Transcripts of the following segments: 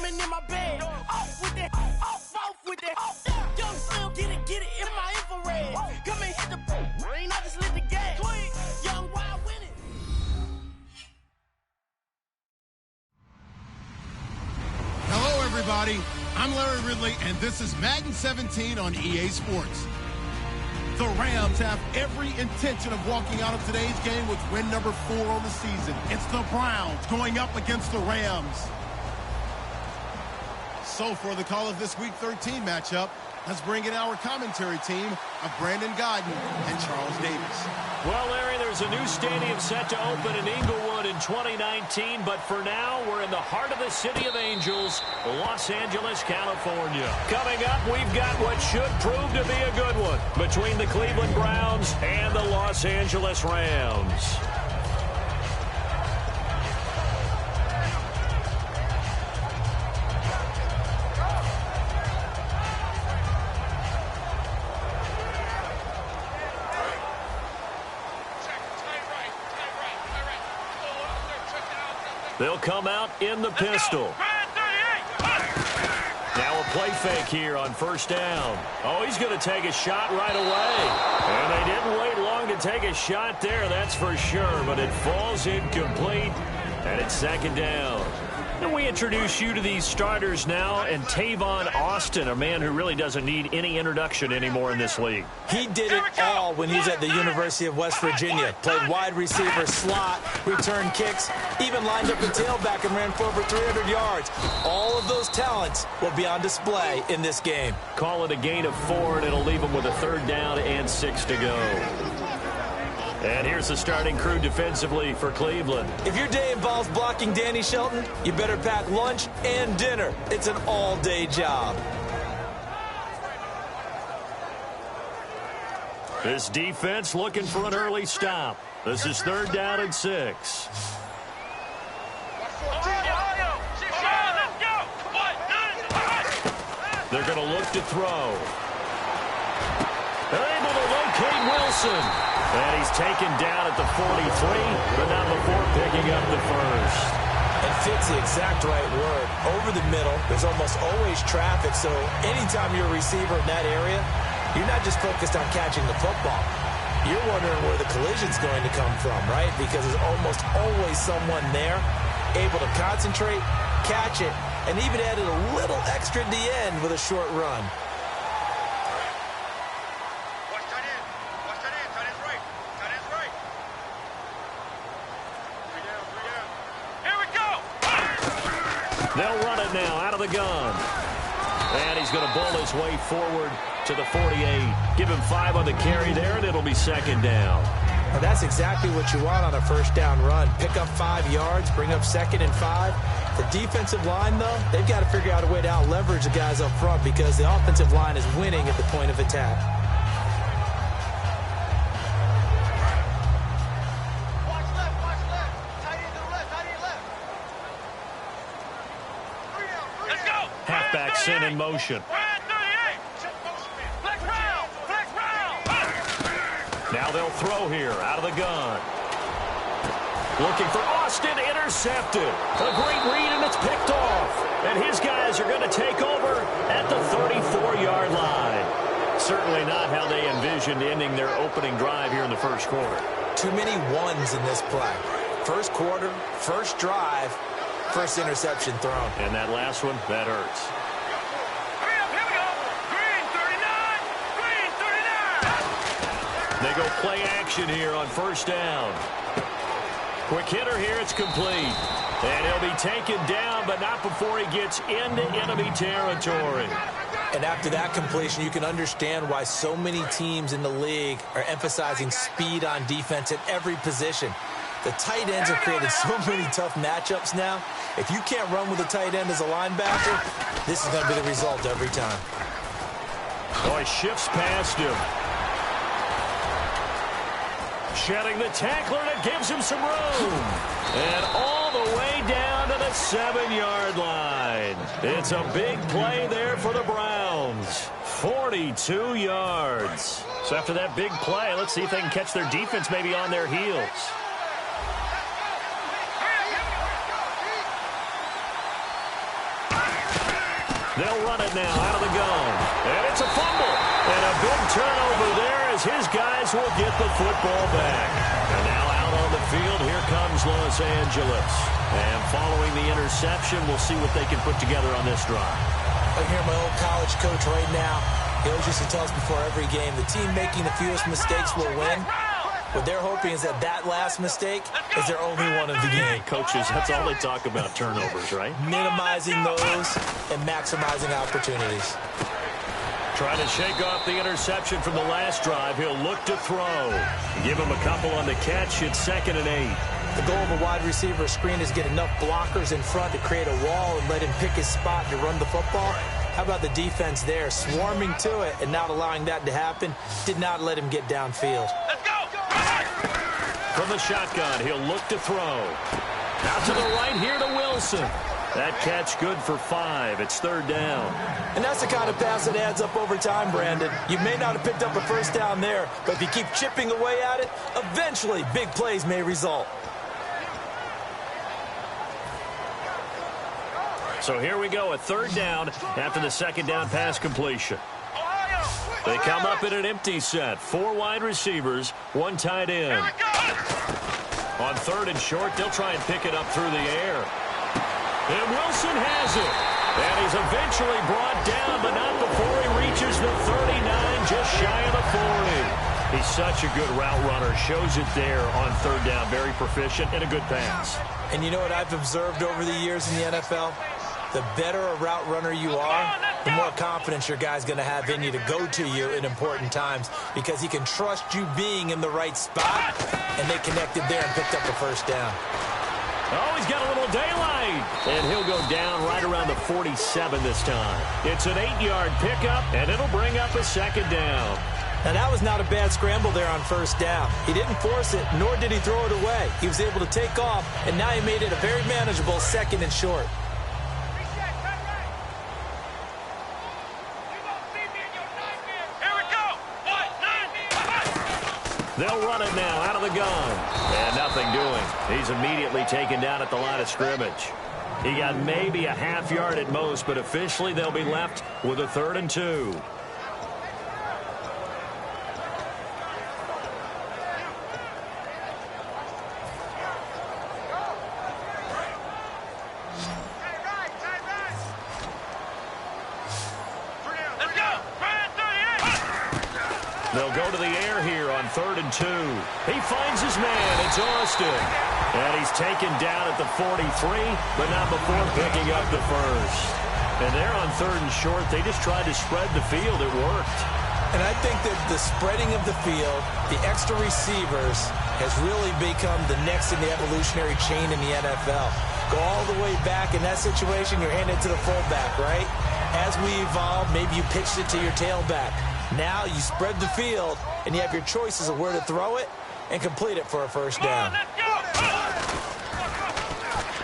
swimming in my bed. Off with that, off with that. Young Slim, get it in my infrared. Come and hit the rain, I just lit the gas. Young Wild winning. Hello, everybody. I'm Larry Ridley, and this is Madden 17 on EA Sports. The Rams have every intention of walking out of today's game with win number 4 on the season. It's the Browns going up against the Rams. So for the call of this Week 13 matchup, let's bring in our commentary team of Brandon Godden and Charles Davis. Well, Larry, there's a new stadium set to open in Inglewood in 2019, but for now, we're in the heart of the City of Angels, Los Angeles, California. Coming up, we've got what should prove to be a good one between the Cleveland Browns and the Los Angeles Rams. They'll come out in the pistol. Now a play fake here on first down. Oh, he's going to take a shot right away. And they didn't wait long to take a shot there, that's for sure. But it falls incomplete, and it's second down. And we introduce you to these starters now, and Tavon Austin, a man who really doesn't need any introduction anymore in this league. He did it all when he was at the University of West Virginia. Played wide receiver, slot, returned kicks, even lined up a tailback and ran for over 300 yards. All of those talents will be on display in this game. Call it a gain of 4, and it'll leave them with a third down and 6 to go. And here's the starting crew defensively for Cleveland. If your day involves blocking Danny Shelton, you better pack lunch and dinner. It's an all-day job. This defense looking for an early stop. This is third down and 6. They're going to look to throw. They're able to locate Wilson. And he's taken down at the 43, but not before picking up the first. And fits the exact right word. Over the middle, there's almost always traffic, so anytime you're a receiver in that area, you're not just focused on catching the football. You're wondering where the collision's going to come from, right? Because there's almost always someone there able to concentrate, catch it, and even added a little extra at the end with a short run. They'll run it now out of the gun. And he's going to bowl his way forward to the 48. Give him 5 on the carry there, and it'll be second down. Now that's exactly what you want on a first down run. Pick up 5 yards, bring up second and 5. The defensive line, though, they've got to figure out a way to out-leverage the guys up front because the offensive line is winning at the point of attack. Halfback sent in motion. Now they'll throw here out of the gun. Looking for Austin, intercepted. A great read, and it's picked off. And his guys are going to take over at the 34-yard line. Certainly not how they envisioned ending their opening drive here in the first quarter. Too many ones in this play. First quarter, first drive, first interception thrown. And that last one, that hurts. They go play action here on first down. Quick hitter here, it's complete. And he'll be taken down, but not before he gets into enemy territory. And after that completion, you can understand why so many teams in the league are emphasizing speed on defense at every position. The tight ends have created so many tough matchups now. If you can't run with a tight end as a linebacker, this is going to be the result every time. Oh, he shifts past him. Shedding the tackler, and it gives him some room. And all the way down to the 7-yard line. It's a big play there for the Browns. 42 yards. So after that big play, let's see if they can catch their defense maybe on their heels. They'll run it now out of the gun. And it's a fumble. And a big turnover there as his guys will get the football back. And now out on the field, here comes Los Angeles. And following the interception, we'll see what they can put together on this drive. I hear my old college coach right now. He always used to tell us before every game, the team making the fewest mistakes will win. What they're hoping is that last mistake is their only one of the game. Coaches, that's all they talk about, turnovers, right? Minimizing those and maximizing opportunities. Trying to shake off the interception from the last drive. He'll look to throw. Give him a couple on the catch. It's 2nd and 8. The goal of a wide receiver screen is get enough blockers in front to create a wall and let him pick his spot to run the football. How about the defense there, swarming to it and not allowing that to happen? Did not let him get downfield. Let's go! From the shotgun, he'll look to throw. Out to the right here to Wilson. That catch good for 5. It's 3rd down. And that's the kind of pass that adds up over time, Brandon. You may not have picked up a first down there, but if you keep chipping away at it, eventually big plays may result. So here we go, a 3rd down after the 2nd down pass completion. They come up in an empty set. 4 wide receivers, 1 tight end. On 3rd and short, they'll try and pick it up through the air. And Wilson has it. And he's eventually brought down, but not before he reaches the 39, just shy of the 40. He's such a good route runner. Shows it there on 3rd down. Very proficient and a good pass. And you know what I've observed over the years in the NFL? The better a route runner you are, the more confidence your guy's going to have in you to go to you in important times because he can trust you being in the right spot, and they connected there and picked up the first down. Oh, he's got a little daylight. And he'll go down right around the 47 this time. It's an 8-yard pickup, and it'll bring up a 2nd down. Now, that was not a bad scramble there on 1st down. He didn't force it, nor did he throw it away. He was able to take off, and now he made it a very manageable 2nd and short. They'll run it now out of the gun. And nothing doing. He's immediately taken down at the line of scrimmage. He got maybe a half yard at most, but officially they'll be left with a 3rd and 2. They'll go to the air here on 3rd and 2. He finds his man. It's Austin. And he's taken down at the 43, but not before picking up the first. And they're on 3rd and short. They just tried to spread the field. It worked. And I think that the spreading of the field, the extra receivers, has really become the next in the evolutionary chain in the NFL. Go all the way back in that situation, you're handed to the fullback, right? As we evolve, maybe you pitched it to your tailback. Now you spread the field, and you have your choices of where to throw it and complete it for a first down.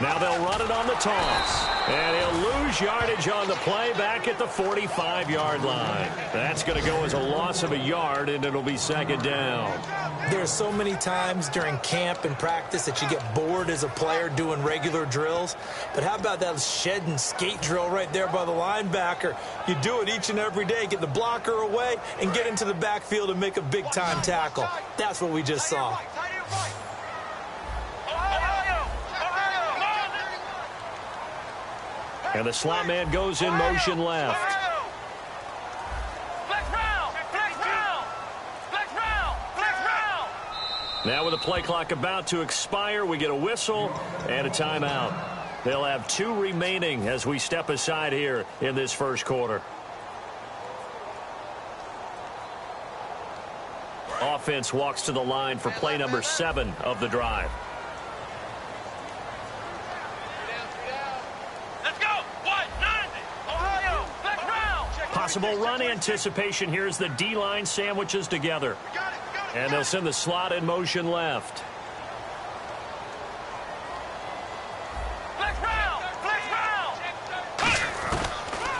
Now they'll run it on the toss. And he'll lose yardage on the play back at the 45-yard line. That's going to go as a loss of a yard, and it'll be 2nd down. There are so many times during camp and practice that you get bored as a player doing regular drills. But how about that shed and skate drill right there by the linebacker? You do it each and every day. Get the blocker away and get into the backfield and make a big-time tackle. That's what we just saw. And the slot man goes in motion left. Now with the play clock about to expire, we get a whistle and a timeout. They'll have 2 remaining as we step aside here in this first quarter. Offense walks to the line for play number 7 of the drive. Possible run anticipation here as the D-line sandwiches together. And they'll send the slot in motion left.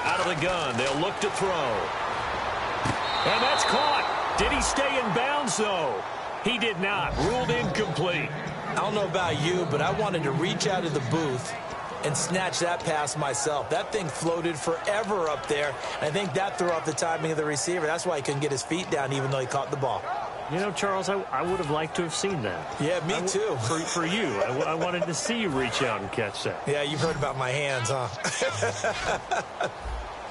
Out of the gun, they'll look to throw. And that's caught. Did he stay in bounds, though? He did not. Ruled incomplete. I don't know about you, but I wanted to reach out of the booth and snatch that pass myself. That thing floated forever up there. I think that threw off the timing of the receiver. That's why he couldn't get his feet down even though he caught the ball. You know, Charles, I would have liked to have seen that. Yeah, me too. For you. I wanted to see you reach out and catch that. Yeah, you've heard about my hands, huh?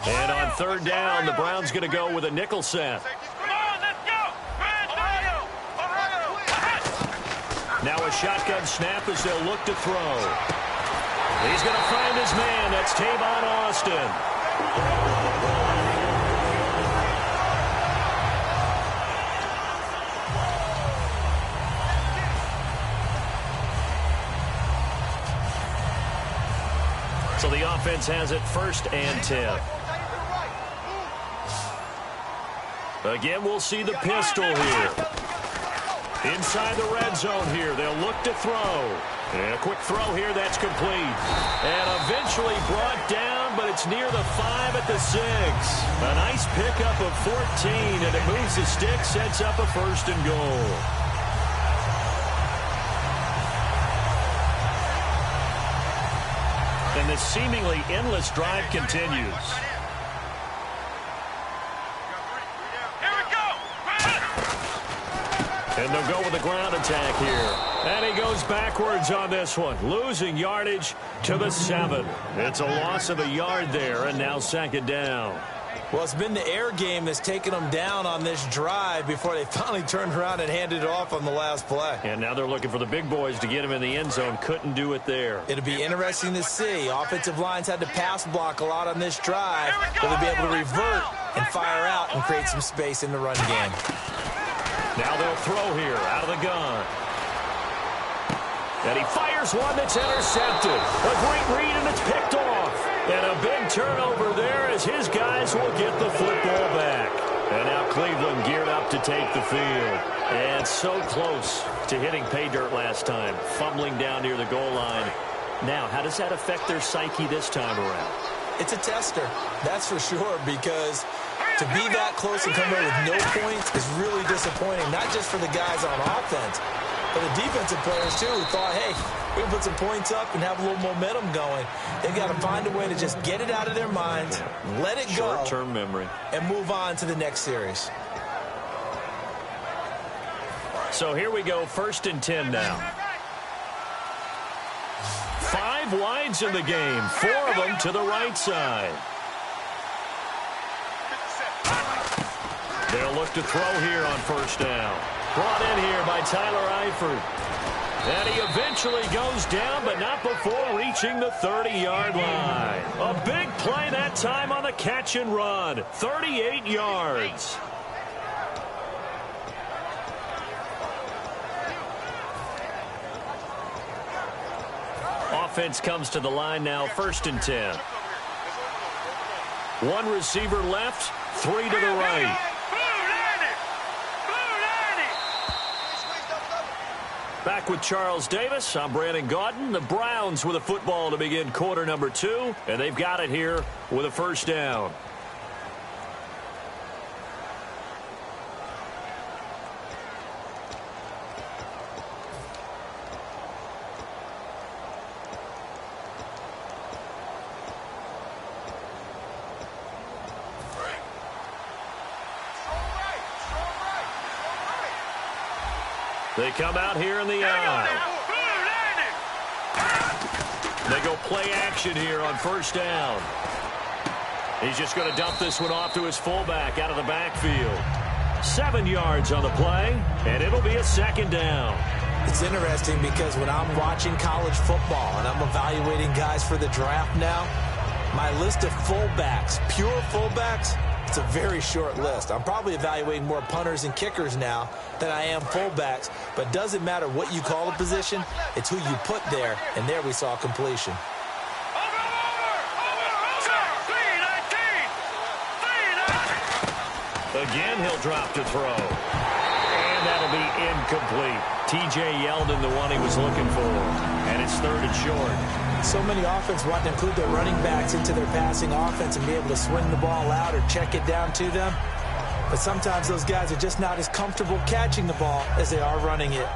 And on third down, the Browns going to go with a nickel set. Now a shotgun snap as they'll look to throw. He's going to find his man. That's Tavon Austin. So the offense has it 1st and 10. Again, we'll see the pistol here. Inside the red zone here, they'll look to throw. And a quick throw here, that's complete. And eventually brought down, but it's near the 5 at the 6. A nice pickup of 14, and it moves the stick, sets up a 1st and goal. And this seemingly endless drive continues. And they'll go with the ground attack here. And he goes backwards on this one, losing yardage to the 7. It's a loss of a yard there, and now 2nd down. Well, it's been the air game that's taken them down on this drive before they finally turned around and handed it off on the last play. And now they're looking for the big boys to get him in the end zone. Couldn't do it there. It'll be interesting to see. Offensive lines had to pass block a lot on this drive. Will they be able to revert and fire out and create some space in the run game? Now they'll throw here out of the gun. And he fires one that's intercepted. A great read, and it's picked off. And a big turnover there as his guys will get the football back. And now Cleveland geared up to take the field. And so close to hitting pay dirt last time, fumbling down near the goal line. Now, how does that affect their psyche this time around? It's a tester, that's for sure, because to be that close and come away with no points is really disappointing, not just for the guys on offense, but the defensive players, too, who thought, hey, we can put some points up and have a little momentum going. They've got to find a way to just get it out of their minds, let it go, short-term memory, and move on to the next series. So here we go, 1st and 10 now. 5 wides in the game, 4 of them to the right side. They'll look to throw here on 1st down. Brought in here by Tyler Eifert. And he eventually goes down, but not before reaching the 30-yard line. A big play that time on the catch and run. 38 yards. Offense comes to the line now, 1st and 10. 1 receiver left, 3 to the right. Back with Charles Davis, I'm Brandon Gaudin. The Browns with a football to begin quarter number 2, and they've got it here with a 1st down. They come out here in the eye. They go play action here on 1st down. He's just going to dump this one off to his fullback out of the backfield. 7 yards on the play, and it'll be a 2nd down. It's interesting because when I'm watching college football and I'm evaluating guys for the draft now, my list of fullbacks, pure fullbacks, it's a very short list. I'm probably evaluating more punters and kickers now than I am fullbacks, but it doesn't matter what you call a position, it's who you put there, and there we saw completion. Again, he'll drop to throw. And that'll be incomplete. T.J. Yeldon, the one he was looking for. And it's 3rd and short. So many offenses want to include their running backs into their passing offense and be able to swing the ball out or check it down to them. But sometimes those guys are just not as comfortable catching the ball as they are running it.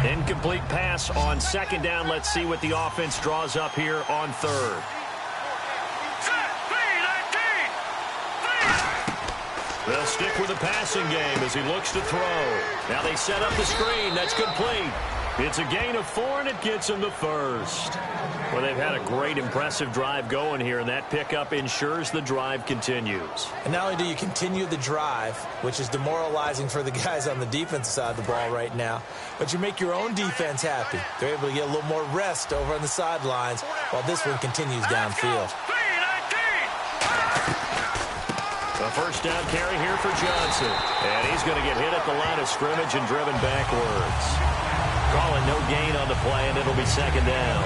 Incomplete pass on second down. Let's see what the offense draws up here on third. They'll stick with the passing game as he looks to throw. Now they set up the screen. That's complete. It's a gain of 4, and it gets them the first. Well, they've had a great, impressive drive going here, and that pickup ensures the drive continues. And not only do you continue the drive, which is demoralizing for the guys on the defensive side of the ball right now, but you make your own defense happy. They're able to get a little more rest over on the sidelines while this one continues downfield. A first down carry here for Johnson. And he's going to get hit at the line of scrimmage and driven backwards. Calling no gain on the play, and it'll be second down.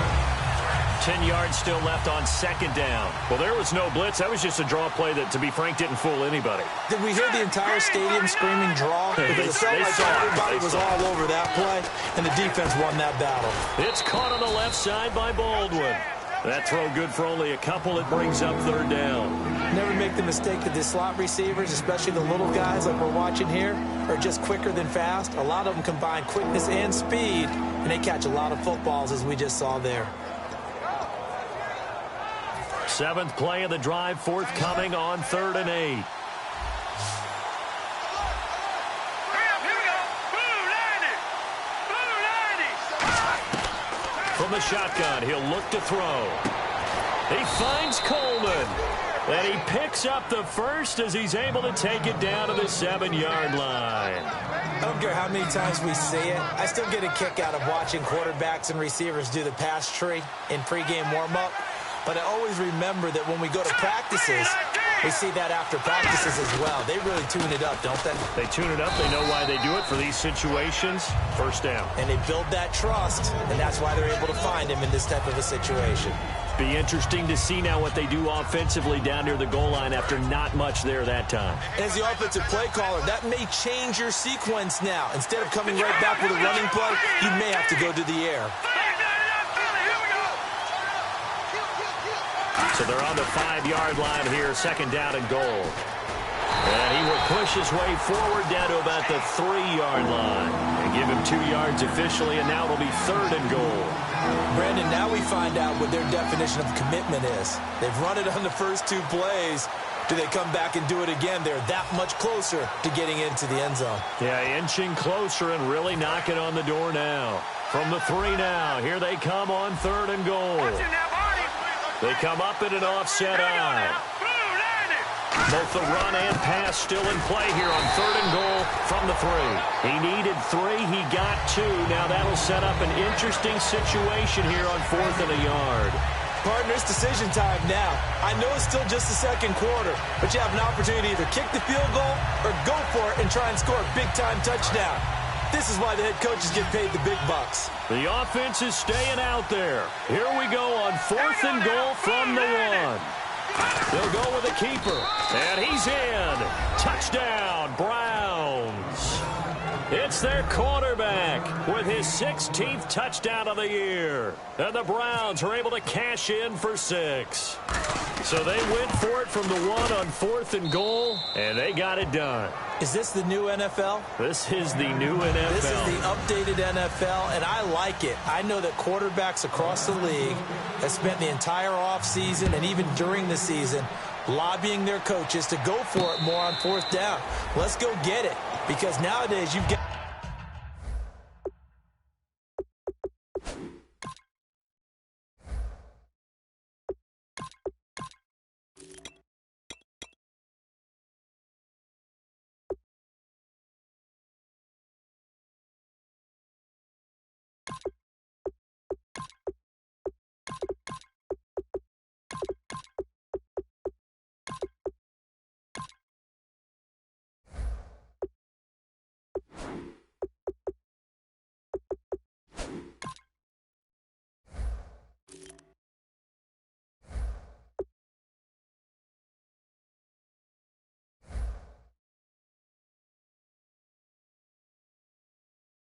10 yards still left on second down. Well, there was no blitz. That was just a draw play that, to be frank, didn't fool anybody. Did we hear the entire stadium screaming draw? Because it felt like everybody was all over that play, and the defense won that battle. It's caught on the left side by Baldwin. That throw good for only a couple. It brings up third down. Never make the mistake that the slot receivers, especially the little guys like we're watching here, are just quicker than fast. A lot of them combine quickness and speed, and they catch a lot of footballs, as we just saw there. 7th play of the drive, forthcoming on 3rd and 8. From the shotgun, he'll look to throw. He finds Coleman. And he picks up the first as he's able to take it down to the 7-yard line. I don't care how many times we see it. I still get a kick out of watching quarterbacks and receivers do the pass tree in pregame warm-up. But I always remember that when we go to practices, we see that after practices as well. They really tune it up, don't they? They tune it up. They know why they do it for these situations. First down. And they build that trust, and that's why they're able to find him in this type of a situation. Be interesting to see now what they do offensively down near the goal line after not much there that time. As the offensive play caller, that may change your sequence now. Instead of coming right back with a running play, you may have to go to the air. So they're on the 5-yard line here, second down and goal. And he will push his way forward down to about the 3-yard line. And give him 2 yards officially, and now it'll be 3rd and goal. Brandon, now we find out what their definition of commitment is. They've run it on the first 2 plays. Do they come back and do it again? They're that much closer to getting into the end zone. Yeah, inching closer and really knocking on the door now. From the 3 now, here they come on 3rd and goal. They come up in an offset eye. Both the run and pass still in play here on 3rd and goal from the 3. He needed 3. He got 2. Now that'll set up an interesting situation here on 4th and a yard. Partner, it's decision time now. I know it's still just the second quarter, but you have an opportunity to either kick the field goal or go for it and try and score a big-time touchdown. This is why the head coaches get paid the big bucks. The offense is staying out there. Here we go on 4th and goal from the 1. They'll go with a keeper, and he's in. Touchdown, Browns. It's their quarterback with his 16th touchdown of the year. And the Browns are able to cash in for 6. So they went for it from the 1 on 4th and goal, and they got it done. Is this the new NFL? This is the new NFL. This is the updated NFL, and I like it. I know that quarterbacks across the league have spent the entire offseason and even during the season lobbying their coaches to go for it more on 4th down. Let's go get it, because nowadays you've got...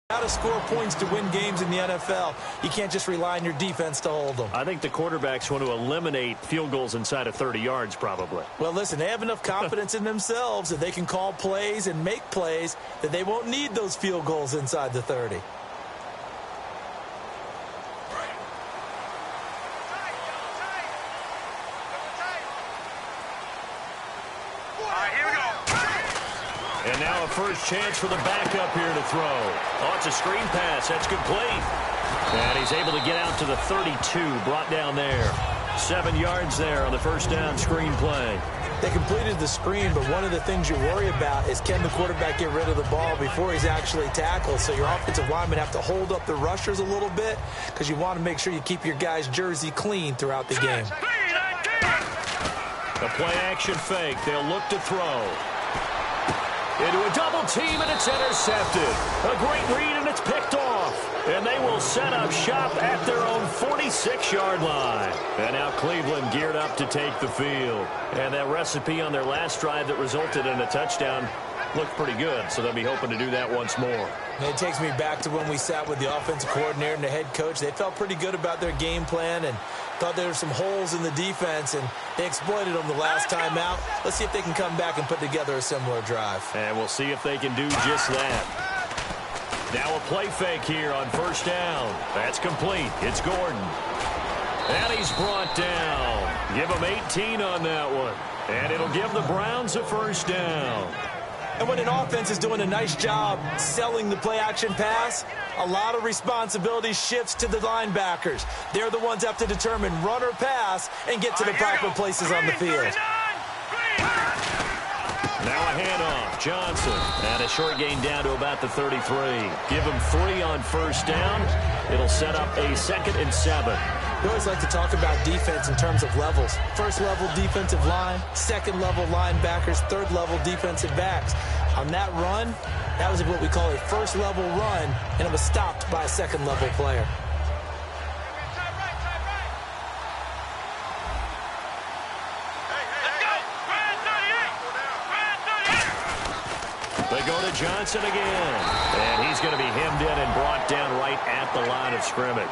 How to score points to win games in the NFL. You can't just rely on your defense to hold them. I think the quarterbacks want to eliminate field goals inside of 30 yards probably. Well, listen, they have enough confidence in themselves that they can call plays and make plays that they won't need those field goals inside the 30. And now a first chance for the backup here to throw. Oh, it's a screen pass. That's complete. And he's able to get out to the 32, brought down there. 7 yards there on the first down screen play. They completed the screen, but one of the things you worry about is can the quarterback get rid of the ball before he's actually tackled. So your offensive linemen have to hold up the rushers a little bit because you want to make sure you keep your guy's jersey clean throughout the game. The play-action fake. They'll look to throw. Into a double team, and it's intercepted. A great read, and it's picked off. And they will set up shop at their own 46-yard line. And now Cleveland geared up to take the field. And that recipe on their last drive that resulted in a touchdown looked pretty good, so they'll be hoping to do that once more. And it takes me back to when we sat with the offensive coordinator and the head coach. They felt pretty good about their game plan and thought there were some holes in the defense, and they exploited them the last time out. Let's see if they can come back and put together a similar drive. And we'll see if they can do just that. Now a play fake here on first down. That's complete. It's Gordon. And he's brought down. Give him 18 on that one. And it'll give the Browns a first down. And when an offense is doing a nice job selling the play-action pass, a lot of responsibility shifts to the linebackers. They're the ones that have to determine run or pass and get to the proper places on the field. Now a handoff. Johnson. And a short gain down to about the 33. Give him 3 on first down. It'll set up a 2nd and 7. We always like to talk about defense in terms of levels. First level defensive line, second level linebackers, third level defensive backs. On that run, that was what we call a first level run, and it was stopped by a second level player. They go to Johnson again. And he's going to be hemmed in and brought down right at the line of scrimmage.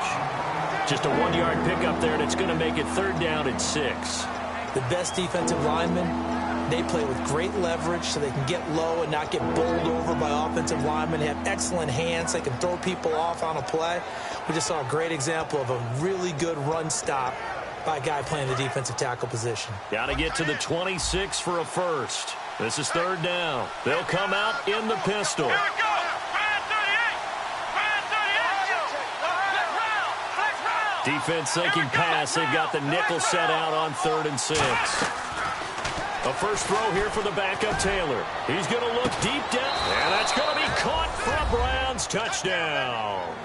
Just a 1-yard pickup there, and it's going to make it 3rd down and 6. The best defensive linemen, they play with great leverage so they can get low and not get bowled over by offensive linemen. They have excellent hands. They can throw people off on a play. We just saw a great example of a really good run stop by a guy playing the defensive tackle position. Got to get to the 26 for a first. This is 3rd down. They'll come out in the pistol. Defense thinking pass. They've got the nickel set out on 3rd and 6. A first throw here for the backup Taylor. He's going to look deep down. And that's going to be caught for a Browns touchdown.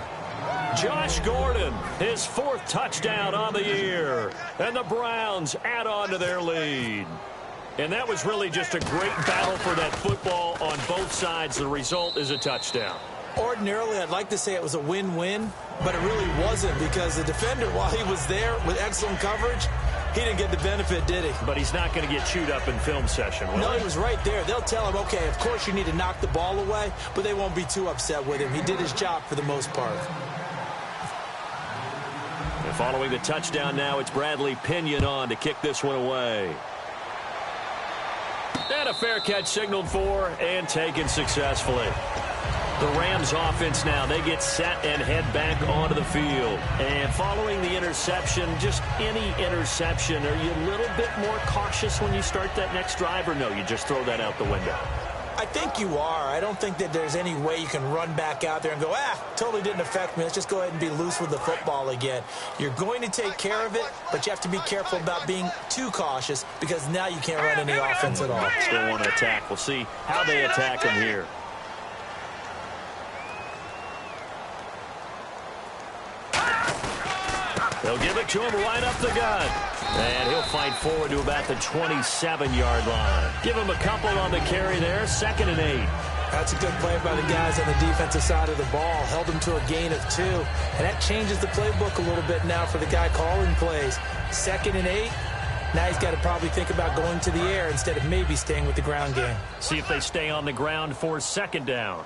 Josh Gordon, his 4th touchdown on the year. And the Browns add on to their lead. And that was really just a great battle for that football on both sides. The result is a touchdown. Ordinarily, I'd like to say it was a win-win, but it really wasn't because the defender, while he was there with excellent coverage, he didn't get the benefit, did he? But he's not going to get chewed up in film session, will No, he? he was right there. They'll tell him, okay, of course you need to knock the ball away, but they won't be too upset with him. He did his job for the most part. And following the touchdown now, it's Bradley Pinion on to kick this one away. And a fair catch signaled for and taken successfully. The Rams offense now, they get set and head back onto the field. And following the interception, just any interception, are you a little bit more cautious when you start that next drive, or no, you just throw that out the window? I think you are. I don't think that there's any way you can run back out there and go, totally didn't affect me. Let's just go ahead and be loose with the football again. You're going to take care of it, but you have to be careful about being too cautious because now you can't run any offense at all. Still want to attack. We'll see how they attack him here. They'll give it to him right up the gut. And he'll fight forward to about the 27-yard line. Give him a couple on the carry there. 2nd and 8. That's a good play by the guys on the defensive side of the ball. Held them to a gain of 2. And that changes the playbook a little bit now for the guy calling plays. 2nd and 8. Now he's got to probably think about going to the air instead of maybe staying with the ground game. See if they stay on the ground for 2nd down.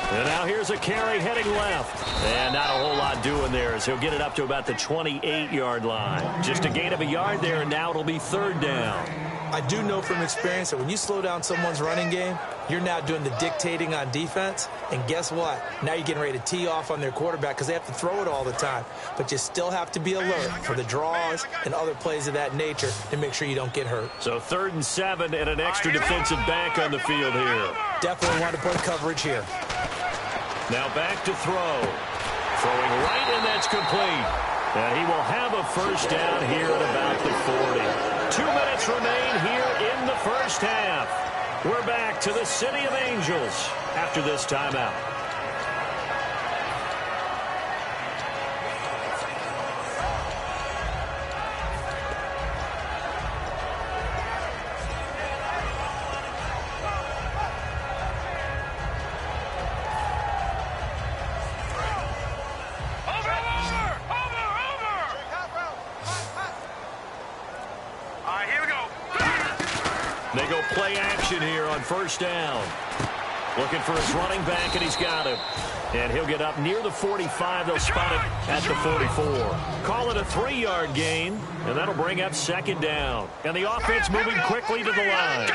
And now here's a carry heading left. And not a whole lot doing there as he'll get it up to about the 28-yard line. Just a gain of a yard there, and now it'll be 3rd down. I do know from experience that when you slow down someone's running game, you're now doing the dictating on defense. And guess what? Now you're getting ready to tee off on their quarterback because they have to throw it all the time. But you still have to be alert for the draws and other plays of that nature to make sure you don't get hurt. So 3rd and 7 and an extra defensive back on the field here. Definitely want to put coverage here. Now back to throw. Throwing right, and that's complete. And he will have a first down here at about the 40. 2 minutes remain here in the first half. We're back to the City of Angels after this timeout. They go play action here on first down. Looking for his running back, and he's got him. And he'll get up near the 45. They'll spot it at the 44. Call it a 3-yard gain, and that'll bring up 2nd down. And the offense moving quickly to the line.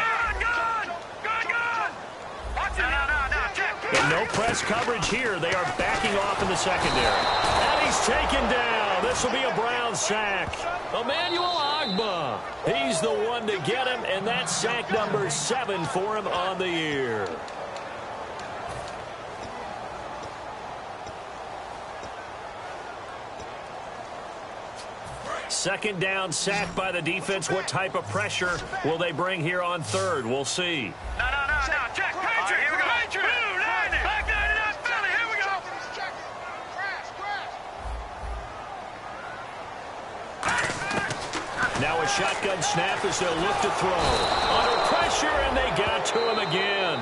And no press coverage here. They are backing off in the secondary. And he's taken down. This will be a Brown sack. Emmanuel Ogbah. He's the one to get him, and that's sack number 7 for him on the year. Second down, sack by the defense. What type of pressure will they bring here on 3rd? We'll see. No. Check. Patriot. Here we go. Patriot. Blue, back 99, Philly. Here we go. Now a shotgun snap as they'll look to throw. Under pressure, and they got to him again.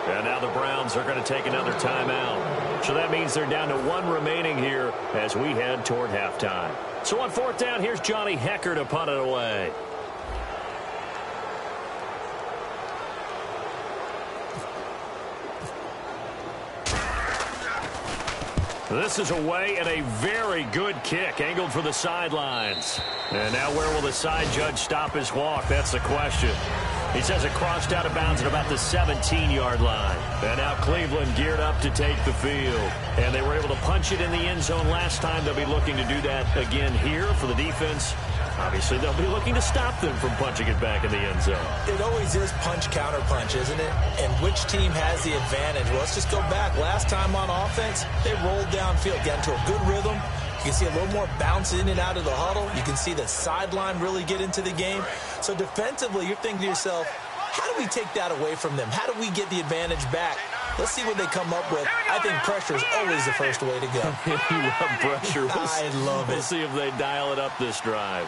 And now the Browns are going to take another timeout. So that means they're down to 1 remaining here as we head toward halftime. So on 4th down, here's Johnny Hecker to punt it away. This is away, and a very good kick angled for the sidelines. And now where will the side judge stop his walk? That's the question. He says it crossed out of bounds at about the 17-yard line. And now Cleveland geared up to take the field. And they were able to punch it in the end zone last time. They'll be looking to do that again here for the defense. Obviously, they'll be looking to stop them from punching it back in the end zone. It always is punch-counter-punch, isn't it? And which team has the advantage? Well, let's just go back. Last time on offense, they rolled downfield, got into a good rhythm. You can see a little more bounce in and out of the huddle. You can see the sideline really get into the game. So defensively, you're thinking to yourself, how do we take that away from them? How do we get the advantage back? Let's see what they come up with. I think pressure is always the first way to go. You love pressure. I love it. We'll see if they dial it up this drive.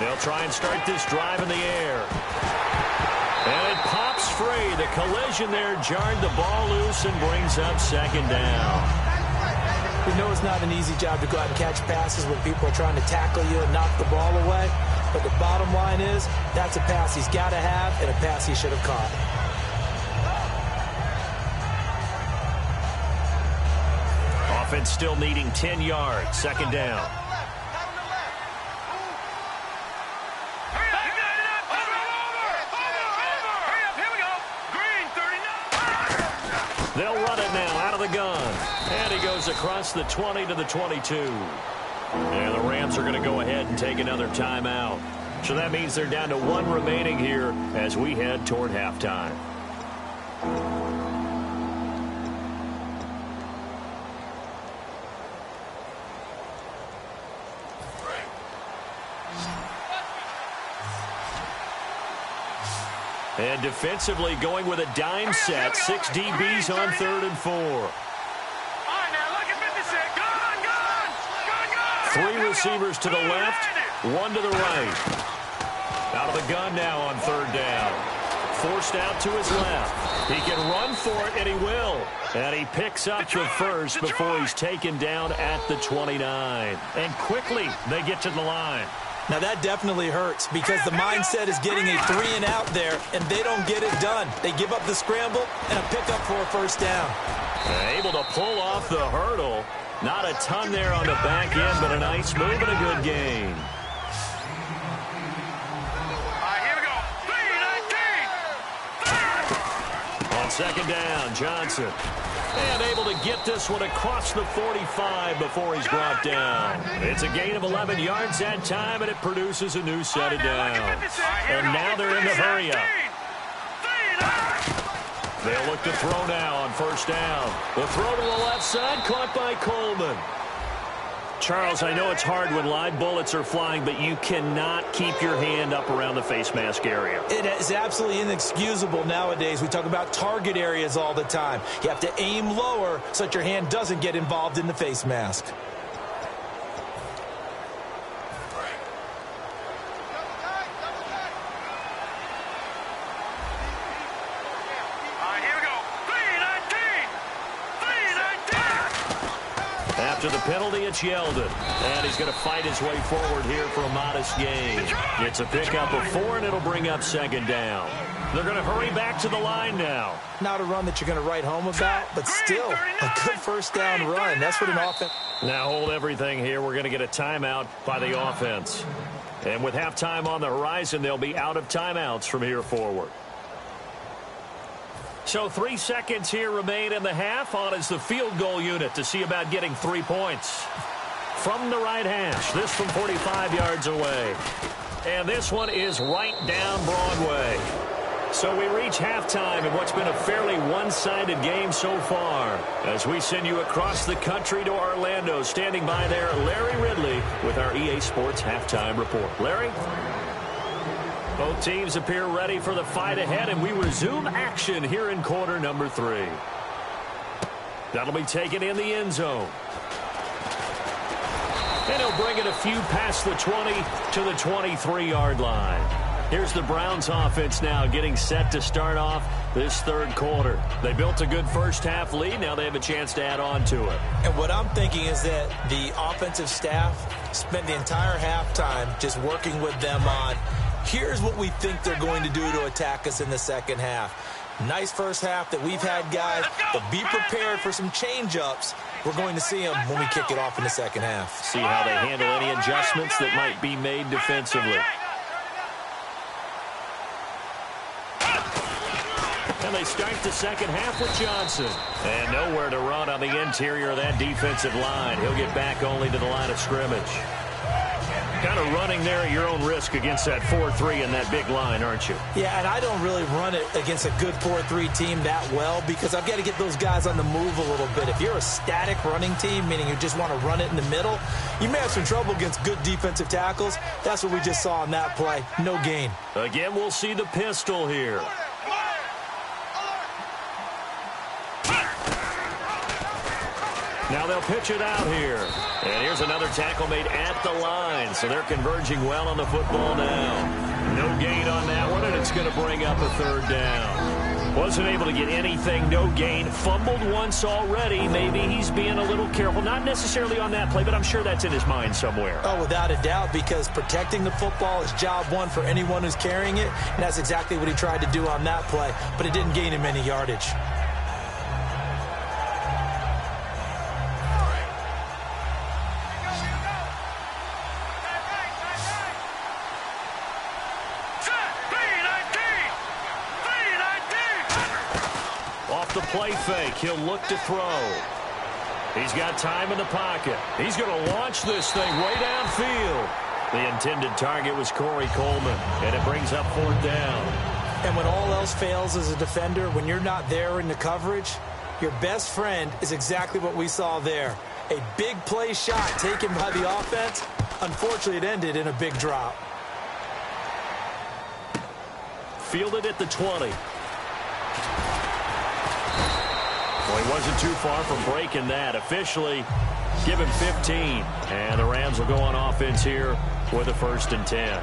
They'll try and start this drive in the air. And it pops free. The collision there jarred the ball loose and brings up 2nd down. We know it's not an easy job to go out and catch passes when people are trying to tackle you and knock the ball away. But the bottom line is, that's a pass he's got to have and a pass he should have caught. Offense still needing 10 yards. 2nd down. They'll run it now out of the gun. And he goes across the 20 to the 22. And the Rams are going to go ahead and take another timeout. So that means they're down to 1 remaining here as we head toward halftime. And defensively going with a dime set. 6 DBs on 3rd and 4. 3 receivers to the left, 1 to the right. Out of the gun now on 3rd down. Forced out to his left. He can run for it, and he will. And he picks up the first before he's taken down at the 29. And quickly they get to the line. Now that definitely hurts because the mindset is getting a 3-and-out there, and they don't get it done. They give up the scramble and a pickup for a first down. Able to pull off the hurdle. Not a ton there on the back end, but a nice move and a good gain. On second down, Johnson. And able to get this one across the 45 before he's brought down. It's a gain of 11 yards that time, and it produces a new set of downs. And now they're in the hurry-up. They'll look to throw now on first down. The throw to the left side, caught by Coleman. Charles, I know it's hard when live bullets are flying, but you cannot keep your hand up around the face mask area. It is absolutely inexcusable nowadays. We talk about target areas all the time. You have to aim lower so that your hand doesn't get involved in the face mask. After the penalty, it's Yeldon. And he's going to fight his way forward here for a modest gain. It's a pickup of 4, and it'll bring up second down. They're going to hurry back to the line now. Not a run that you're going to write home about, but still a good first down run. That's what an offense... Now hold everything here. We're going to get a timeout by the offense. And with halftime on the horizon, they'll be out of timeouts from here forward. So 3 seconds here remain in the half. On is the field goal unit to see about getting 3 points. From the right hash, this from 45 yards away. And this one is right down Broadway. So we reach halftime in what's been a fairly one-sided game so far. As we send you across the country to Orlando, standing by there, Larry Ridley with our EA Sports Halftime Report. Larry? Both teams appear ready for the fight ahead, and we resume action here in quarter number 3. That'll be taken in the end zone. And he'll bring it a few past the 20 to the 23-yard line. Here's the Browns offense now getting set to start off this third quarter. They built a good first-half lead. Now they have a chance to add on to it. And what I'm thinking is that the offensive staff spent the entire halftime just working with them on, here's what we think they're going to do to attack us in the second half. Nice first half that we've had, guys, but be prepared for some change-ups. We're going to see them when we kick it off in the second half. See how they handle any adjustments that might be made defensively. And they start the second half with Johnson. And nowhere to run on the interior of that defensive line. He'll get back only to the line of scrimmage. Kind of running there at your own risk against that 4-3 and that big line, aren't you? Yeah, and I don't really run it against a good 4-3 team that well because I've got to get those guys on the move a little bit. If you're a static running team, meaning you just want to run it in the middle, you may have some trouble against good defensive tackles. That's what we just saw on that play. No gain. Again, we'll see the pistol here. Now they'll pitch it out here. And here's another tackle made at the line. So they're converging well on the football now. No gain on that one, and it's going to bring up a third down. Wasn't able to get anything, no gain. Fumbled once already. Maybe he's being a little careful. Not necessarily on that play, but I'm sure that's in his mind somewhere. Oh, without a doubt, because protecting the football is job one for anyone who's carrying it. And that's exactly what he tried to do on that play. But it didn't gain him any yardage. The play fake. He'll look to throw. He's got time in the pocket. He's going to launch this thing way downfield. The intended target was Corey Coleman, and it brings up fourth down. And when all else fails as a defender, when you're not there in the coverage, your best friend is exactly what we saw there. A big play shot taken by the offense. Unfortunately, it ended in a big drop. Fielded at the 20. Well, he wasn't too far from breaking that. Officially, give him 15. And the Rams will go on offense here with a 1st and 10.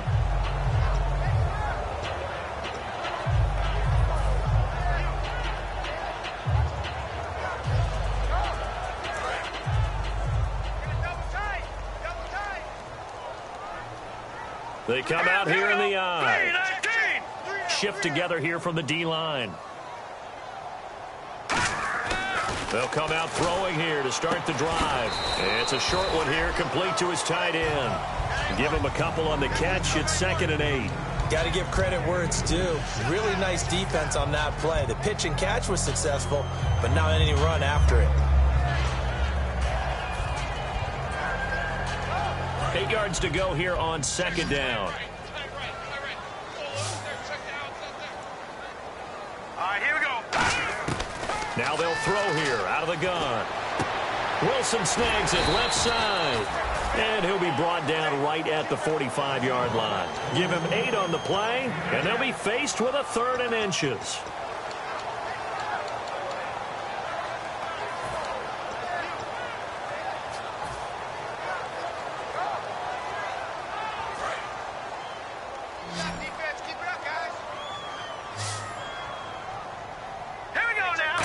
They come out here in the eye. Shift together here from the D-line. They'll come out throwing here to start the drive. It's a short one here, complete to his tight end. Give him a couple on the catch. It's 2nd and 8. Got to give credit where it's due. Really nice defense on that play. The pitch and catch was successful, but not any run after it. 8 yards to go here on second down. All right, here we go. Now they'll throw here out of the gun. Wilson snags it left side. And he'll be brought down right at the 45-yard line. Give him 8 on the play, and they'll be faced with a 3rd and inches. Defense, keep it up, guys. Here we go now.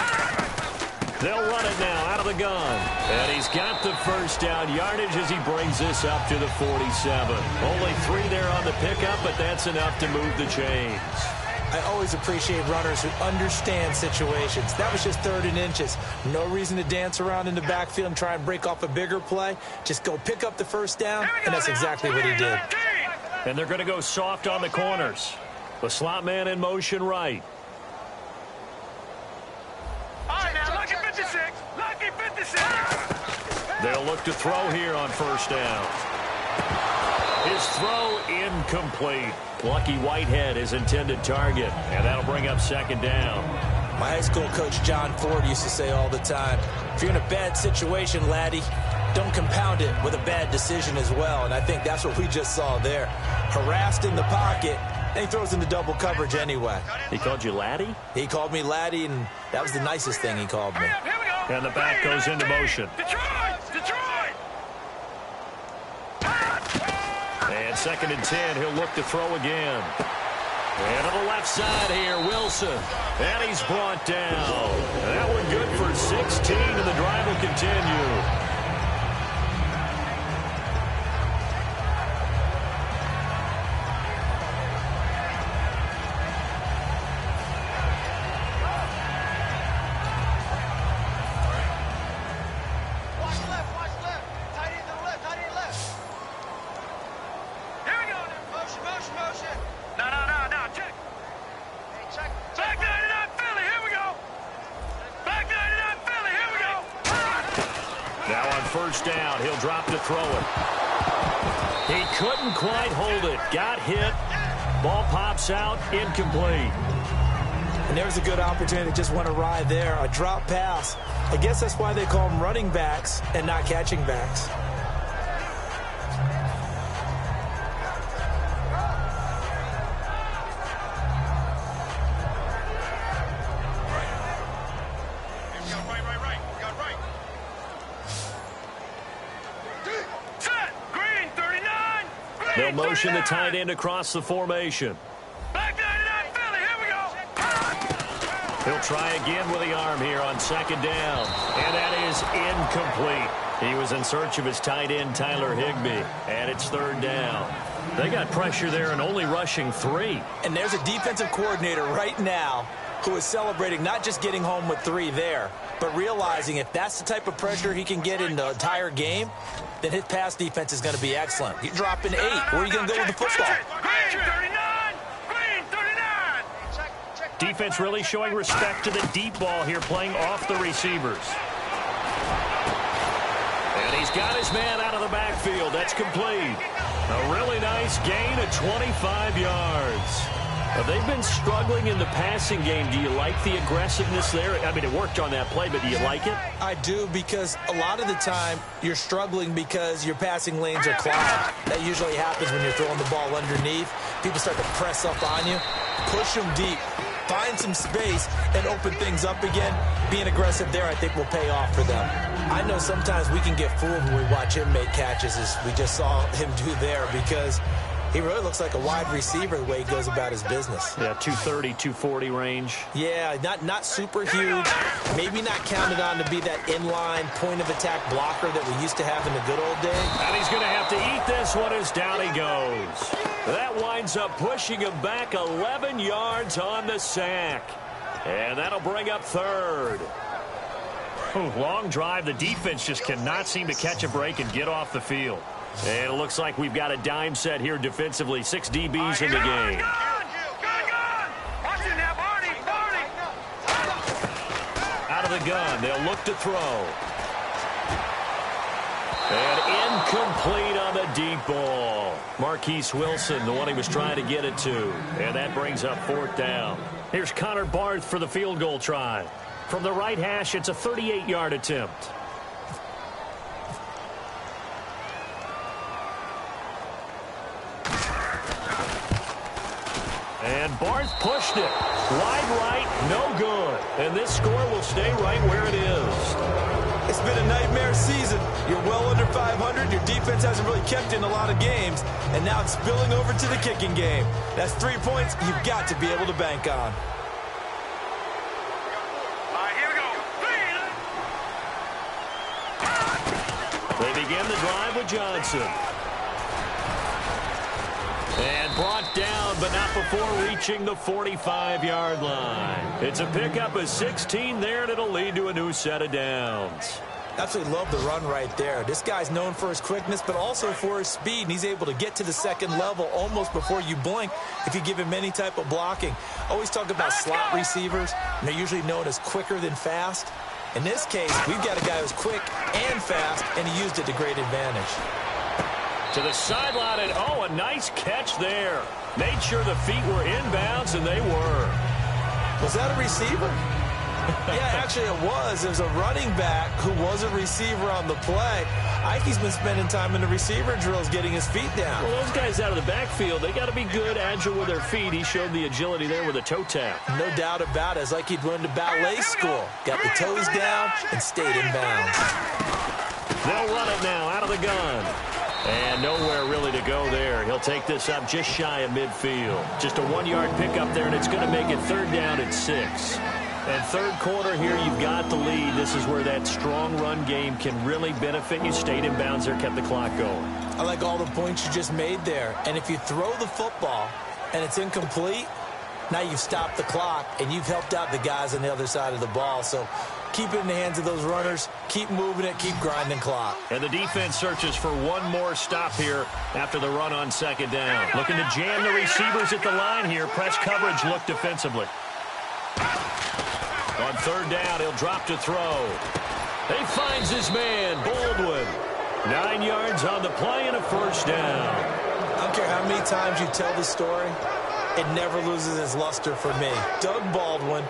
They'll run it now out of the gun. And he's got the first down yardage as he brings this up to the 47. Only 3 there on the pickup, but that's enough to move the chains. I always appreciate runners who understand situations. That was just 3rd and inches. No reason to dance around in the backfield and try and break off a bigger play. Just go pick up the first down, and that's exactly what he did. And they're going to go soft on the corners. The slot man in motion right. All right, now, lucky 56. Lucky 56. They'll look to throw here on first down. His throw incomplete. Lucky Whitehead, his intended target. And that'll bring up second down. My high school coach, John Ford, used to say all the time, if you're in a bad situation, laddie, don't compound it with a bad decision as well. And I think that's what we just saw there. Harassed in the pocket, and he throws into double coverage anyway. He called you laddie? He called me laddie, and that was the nicest thing he called me. Here we go. And the back goes into motion. Detroit! Detroit! And 2nd and 10, he'll look to throw again. And on the left side here, Wilson. And he's brought down. And that one good for 16, and the drive will continue. First down, he'll drop to throw it. He couldn't quite hold it. Got hit. Ball pops out, incomplete. And there's a good opportunity to just went awry there. A drop pass. I guess that's why they call them running backs and not catching backs. They'll motion the tight end across the formation. Back 99, Philly, here we go. He'll try again with the arm here on second down. And that is incomplete. He was in search of his tight end, Tyler Higbee. And it's 3rd down. They got pressure there and only rushing 3. And there's a defensive coordinator right now who is celebrating not just getting home with 3 there, but realizing if that's the type of pressure he can get in the entire game, then his pass defense is going to be excellent. You're dropping 8. Where are you going to go with the football? Green 39. Green 39. Defense really showing respect to the deep ball here, playing off the receivers. And he's got his man out of the backfield. That's complete. A really nice gain of 25 yards. They've been struggling in the passing game. Do you like the aggressiveness there? I mean, it worked on that play, but do you like it? I do, because a lot of the time you're struggling because your passing lanes are clogged. That usually happens when you're throwing the ball underneath. People start to press up on you. Push them deep. Find some space and open things up again. Being aggressive there, I think, will pay off for them. I know sometimes we can get fooled when we watch him make catches, as we just saw him do there, because he really looks like a wide receiver the way he goes about his business. Yeah, 230, 240 range. Yeah, not super huge. Maybe not counted on to be that inline point-of-attack blocker that we used to have in the good old days. And he's going to have to eat this one as down he goes. That winds up pushing him back 11 yards on the sack. And that'll bring up 3rd. Long drive. The defense just cannot seem to catch a break and get off the field. And it looks like we've got a dime set here defensively. 6 DBs in the game. Out of the gun. They'll look to throw. And incomplete on the deep ball. Marquise Wilson, the one he was trying to get it to. And that brings up 4th down. Here's Connor Barth for the field goal try. From the right hash, it's a 38-yard attempt. And Barth pushed it. Wide right, no good. And this score will stay right where it is. It's been a nightmare season. You're well under 500. Your defense hasn't really kept in a lot of games. And now it's spilling over to the kicking game. That's 3 points you've got to be able to bank on. They begin the drive with Johnson. And brought down, but not before reaching the 45-yard line. It's a pickup of 16 there, and it'll lead to a new set of downs. Absolutely love the run right there. This guy's known for his quickness, but also for his speed, and he's able to get to the second level almost before you blink if you give him any type of blocking. Always talk about slot receivers, and they're usually known as quicker than fast. In this case, we've got a guy who's quick and fast, and he used it to great advantage. To the sideline, and oh, a nice catch there. Made sure the feet were inbounds, and they were. Was that a receiver? Yeah, actually it was. There's a running back who was a receiver on the play. Ike's been spending time in the receiver drills getting his feet down. Well, those guys out of the backfield, they got to be good, agile with their feet. He showed the agility there with a toe tap. No doubt about it. It's like he'd went to ballet school. Got the toes down and stayed in bounds. They'll run it now out of the gun. And nowhere really to go there. He'll take this up just shy of midfield. Just a 1-yard pickup there, and it's going to make it 3rd down at 6. And 3rd quarter here, you've got the lead. This is where that strong run game can really benefit you. Stayed in bounds there, kept the clock going. I like all the points you just made there. And if you throw the football and it's incomplete, now you've stopped the clock and you've helped out the guys on the other side of the ball. So keep it in the hands of those runners. Keep moving it. Keep grinding clock. And the defense searches for one more stop here after the run on 2nd down. Looking to jam the receivers at the line here. Press coverage look defensively. On 3rd down, he'll drop to throw. He finds his man, Baldwin. 9 yards on the play and a 1st down. I don't care how many times you tell the story, it never loses its luster for me. Doug Baldwin,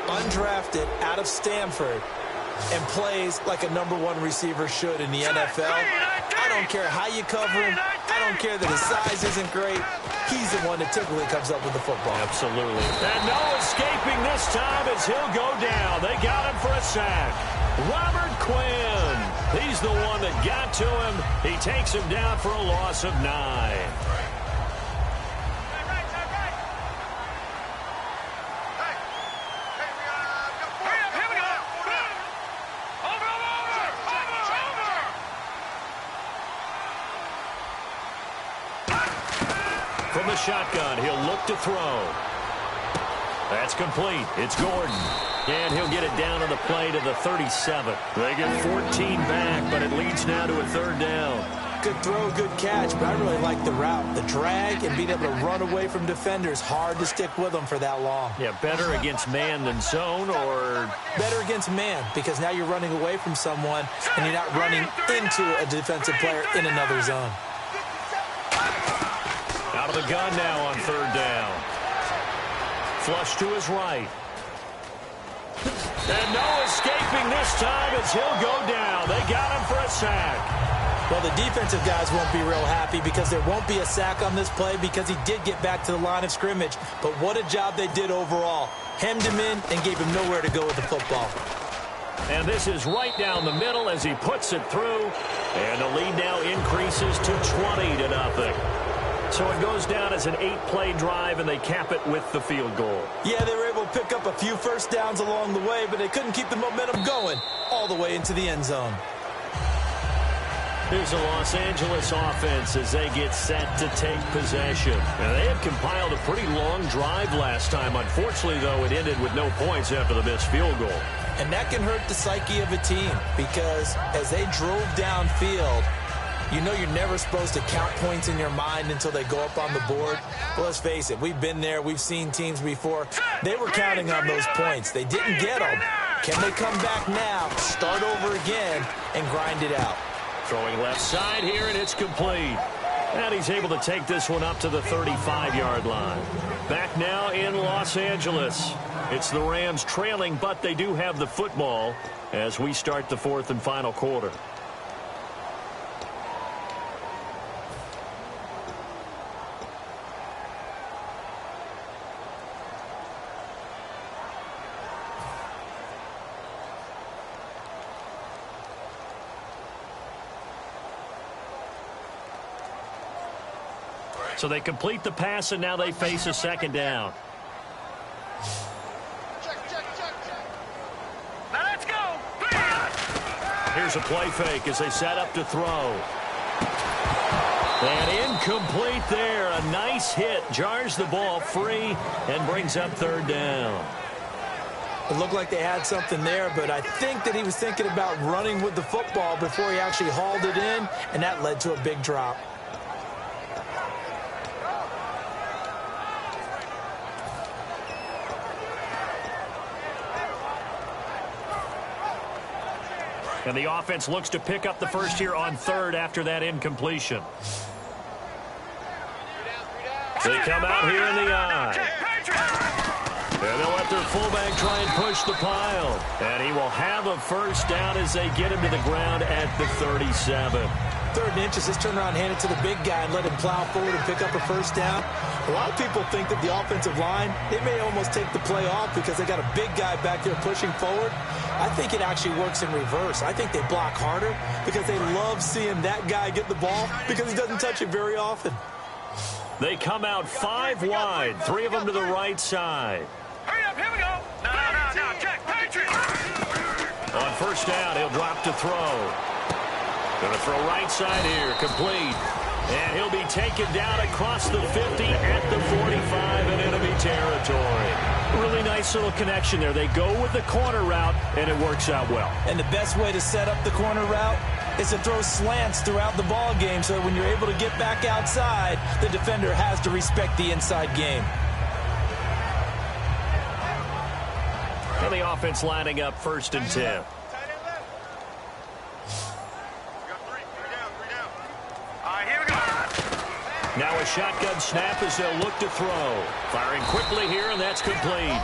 undrafted out of Stanford, and plays like a #1 receiver should in the NFL. I don't care how you cover him. I don't care that his size isn't great. He's the one that typically comes up with the football. Absolutely. And no escaping this time as he'll go down. They got him for a sack. Robert Quinn. He's the one that got to him. He takes him down for a loss of 9. From the shotgun, he'll look to throw. That's complete. It's Gordon. And he'll get it down on the play to the 37. They get 14 back, but it leads now to a 3rd down. Good throw, good catch, but I really like the route. The drag and being able to run away from defenders, hard to stick with them for that long. Yeah, better against man than zone, or? Better against man, because now you're running away from someone and you're not running into a defensive player in another zone. Out of the gun now on 3rd down. Flush to his right. And no escaping this time as he'll go down. They got him for a sack. Well, the defensive guys won't be real happy because there won't be a sack on this play because he did get back to the line of scrimmage. But what a job they did overall. Hemmed him in and gave him nowhere to go with the football. And this is right down the middle as he puts it through. And the lead now increases to 20-0. So it goes down as an 8-play drive, and they cap it with the field goal. Yeah, they were able to pick up a few first downs along the way, but they couldn't keep the momentum going all the way into the end zone. Here's the Los Angeles offense as they get set to take possession. Now, they had compiled a pretty long drive last time. Unfortunately, though, it ended with no points after the missed field goal. And that can hurt the psyche of a team because as they drove downfield, You know you're never supposed to count points in your mind until they go up on the board. But let's face it, we've been there. We've seen teams before. They were counting on those points. They didn't get them. Can they come back now, start over again, and grind it out? Throwing left side here, and it's complete. And he's able to take this one up to the 35-yard line. Back now in Los Angeles. It's the Rams trailing, but they do have the football as we start the fourth and final quarter. So they complete the pass, and now they face a second down. Now let's go. Here's a play fake as they set up to throw. And incomplete there. A nice hit. Jars the ball free and brings up third down. It looked like they had something there, but I think that he was thinking about running with the football before he actually hauled it in, and that led to a big drop. And the offense looks to pick up the first here on third after that incompletion. They come out here in the eye. And they'll let their fullback try and push the pile. And he will have a first down as they get him to the ground at the 37. 3rd and inches, just turn around, hand it to the big guy, and let him plow forward and pick up a first down. A lot of people think that the offensive line, they may almost take the play off because they got a big guy back there pushing forward. I think it actually works in reverse. I think they block harder because they love seeing that guy get the ball because he doesn't touch it very often. They come out 5 wide, 3 of them to the right side. Hurry up, here we go. No, check, Patriot. On first down, he'll drop to throw. Going to throw right side here, complete. And he'll be taken down across the 50 at the 45 in enemy territory. Really nice little connection there. They go with the corner route, and it works out well. And the best way to set up the corner route is to throw slants throughout the ball game so that when you're able to get back outside, the defender has to respect the inside game. And the offense lining up 1st and 10. Now a shotgun snap as they'll look to throw. Firing quickly here, and that's complete.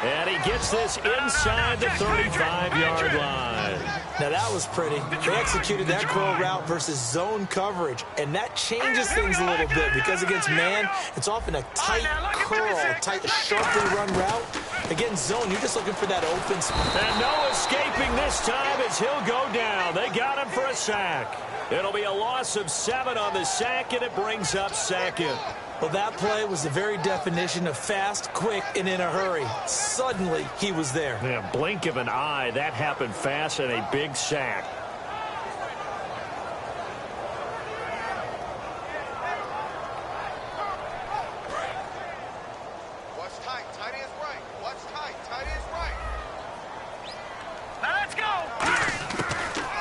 And he gets this inside the 35-yard line. Now that was pretty. They executed that curl route versus zone coverage, and that changes things a little bit because against man, it's often a tight curl, tight, sharply run route. Against zone, you're just looking for that open spot. And no escaping this time as he'll go down. They got him for a sack. It'll be a loss of 7 on the sack, and it brings up 2nd. Well, that play was the very definition of fast, quick, and in a hurry. Suddenly, he was there. Yeah, blink of an eye. That happened fast and a big sack. Watch tight. Tight ends right. Watch tight. Tight ends right. Now let's go.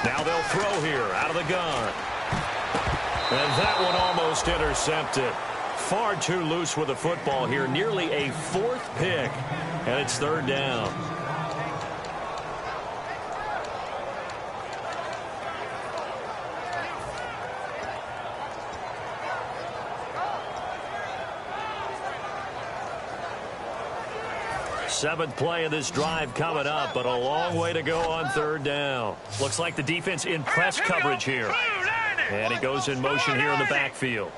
Now they'll throw here out of the gun. And that one almost intercepted. Far too loose with the football here. Nearly a 4th pick. And it's 3rd down. Seventh play of this drive coming up, but a long way to go on 3rd down. Looks like the defense in press coverage here. And he goes in motion here in the backfield.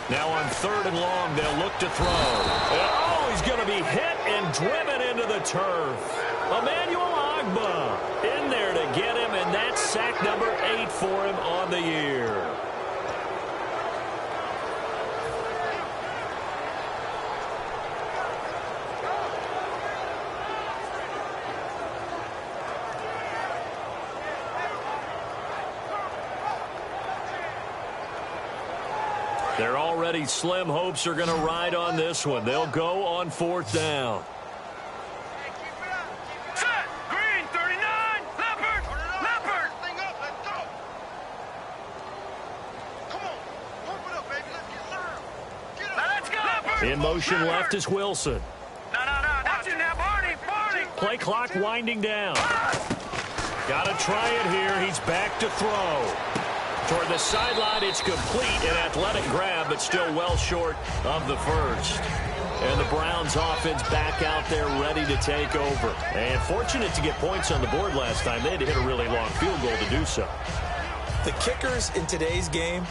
Now on 3rd and long, they'll look to throw. Oh, he's going to be hit and driven into the turf. Emmanuel Ogbah in there to get him, and that's sack number 8 for him on the year. Their already slim hopes are going to ride on this one. They'll go on 4th down. Set. Green, 39. Left In motion left is Wilson. Watching that, Barney. Play clock winding down. Got to try it here. He's back to throw. Toward the sideline, it's complete. An athletic grab, but still well short of the first. And the Browns offense back out there ready to take over. And fortunate to get points on the board last time. They had to hit a really long field goal to do so. The kickers in today's game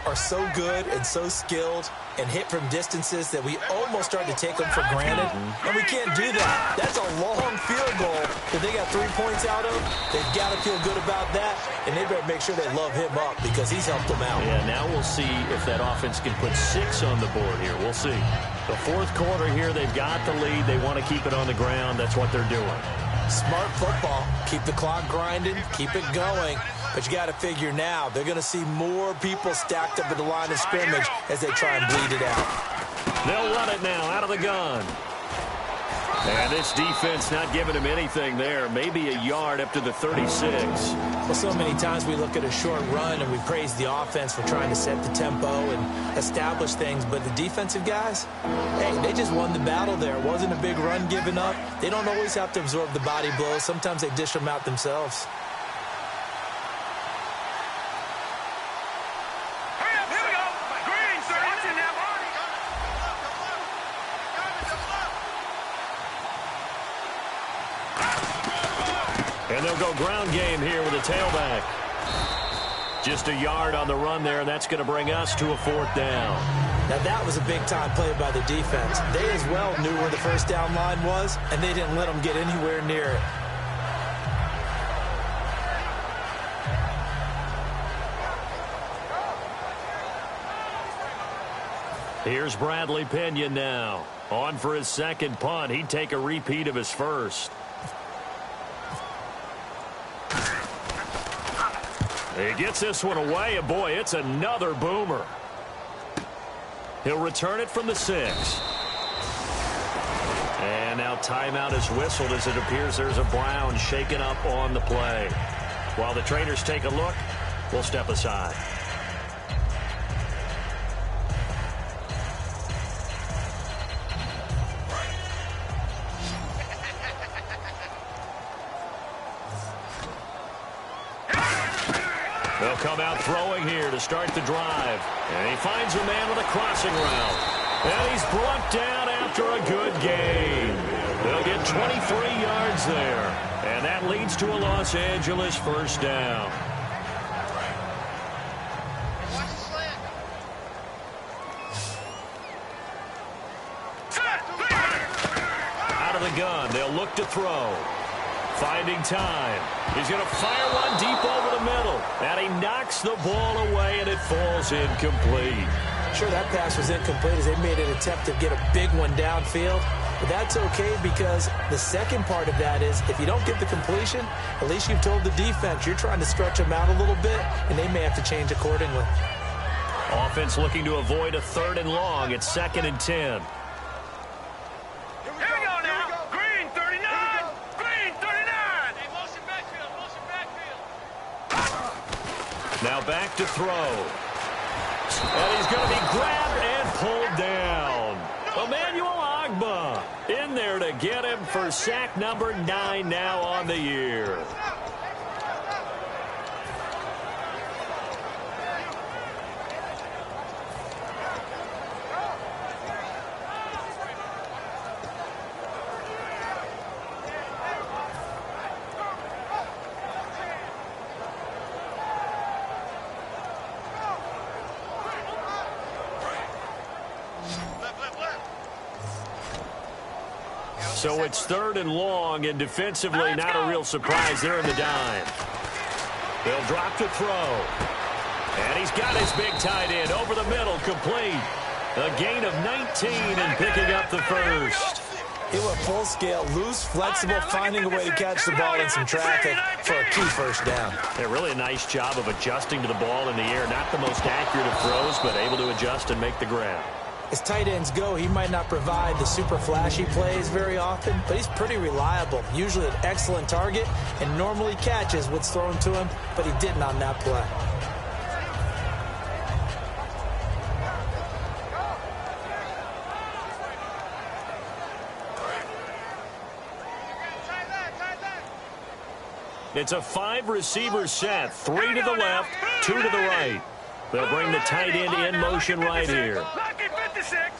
are so good and so skilled and hit from distances that we almost start to take them for granted. And we can't do that. That's a long field goal that they got 3 points out of. They've got to feel good about that, and they better make sure they love him up because he's helped them out. Yeah, now we'll see if that offense can put 6 on the board here. We'll see. The fourth quarter here, they've got the lead. They want to keep it on the ground. That's what they're doing. Smart football. Keep the clock grinding. Keep it going. But you got to figure now, they're going to see more people stacked up at the line of scrimmage as they try and bleed it out. They'll run it now out of the gun. And this defense not giving him anything there. Maybe a yard up to the 36. Well, so many times we look at a short run and we praise the offense for trying to set the tempo and establish things. But the defensive guys, hey, they just won the battle there. It wasn't a big run given up. They don't always have to absorb the body blows. Sometimes they dish them out themselves. And they'll go ground game here with a tailback. Just a yard on the run there, and that's going to bring us to a 4th down. Now, that was a big-time play by the defense. They as well knew where the first down line was, and they didn't let them get anywhere near it. Here's Bradley Pinion now. On for his second punt. He'd take a repeat of his first. He gets this one away, and boy, it's another boomer. He'll return it from the 6. And now timeout is whistled as it appears there's a Brown shaken up on the play. While the trainers take a look, we'll step aside. They'll come out throwing here to start the drive. And he finds a man with a crossing route. And he's brought down after a good gain. They'll get 23 yards there. And that leads to a Los Angeles first down. Watch the slant. Out of the gun, they'll look to throw. Finding time. He's going to fire one deep over the middle. And he knocks the ball away, and it falls incomplete. Sure, that pass was incomplete as they made an attempt to get a big one downfield. But that's okay because the second part of that is if you don't get the completion, at least you've told the defense you're trying to stretch them out a little bit, and they may have to change accordingly. Offense looking to avoid a 3rd and long. It's 2nd and 10. Now back to throw. And he's going to be grabbed and pulled down. Emmanuel Ogbah in there to get him for sack number 9 now on the year. So it's 3rd and long, and defensively not a real surprise there in the dime. They'll drop to throw. And he's got his big tight end over the middle, complete. A gain of 19 and picking up the first. He went full scale, loose, flexible, finding a way to catch the ball in some traffic for a key first down. Yeah, really a nice job of adjusting to the ball in the air. Not the most accurate of throws, but able to adjust and make the grab. As tight ends go, he might not provide the super flashy plays very often, but he's pretty reliable. Usually an excellent target and normally catches what's thrown to him, but he didn't on that play. It's a 5-receiver set. 3 to the left, 2 to the right. They'll bring the tight end in motion right here. Lucky 56.